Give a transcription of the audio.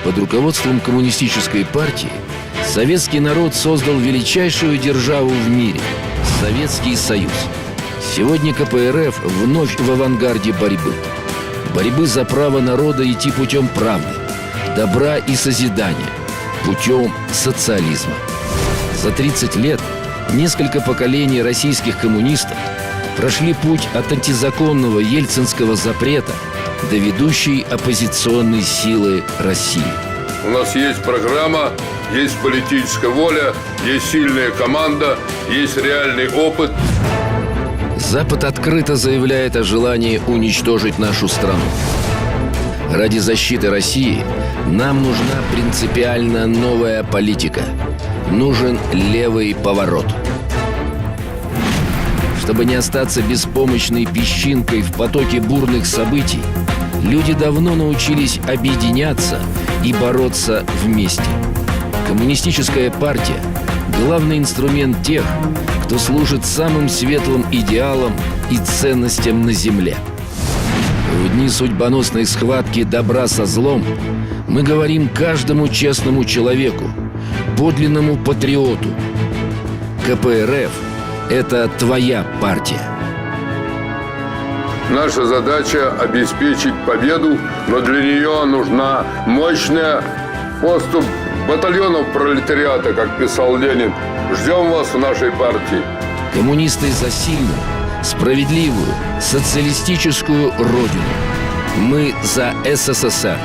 Под руководством коммунистической партии советский народ создал величайшую державу в мире – Советский Союз. Сегодня КПРФ вновь в авангарде борьбы. Борьбы за право народа идти путем правды, добра и созидания, путем социализма. За 30 лет несколько поколений российских коммунистов прошли путь от антизаконного ельцинского запрета до ведущей оппозиционной силы России. У нас есть программа, есть политическая воля, есть сильная команда, есть реальный опыт. Запад открыто заявляет о желании уничтожить нашу страну. Ради защиты России нам нужна принципиально новая политика. Нужен левый поворот. Чтобы не остаться беспомощной песчинкой в потоке бурных событий, люди давно научились объединяться и бороться вместе. Коммунистическая партия – главный инструмент тех, кто служит самым светлым идеалам и ценностям на земле. В дни судьбоносной схватки добра со злом мы говорим каждому честному человеку, подлинному патриоту: КПРФ – это твоя партия. Наша задача – обеспечить победу, но для нее нужна мощная поступ батальонов пролетариата, как писал Ленин. Ждем вас в нашей партии. Коммунисты за сильную, справедливую, социалистическую родину. Мы за СССР.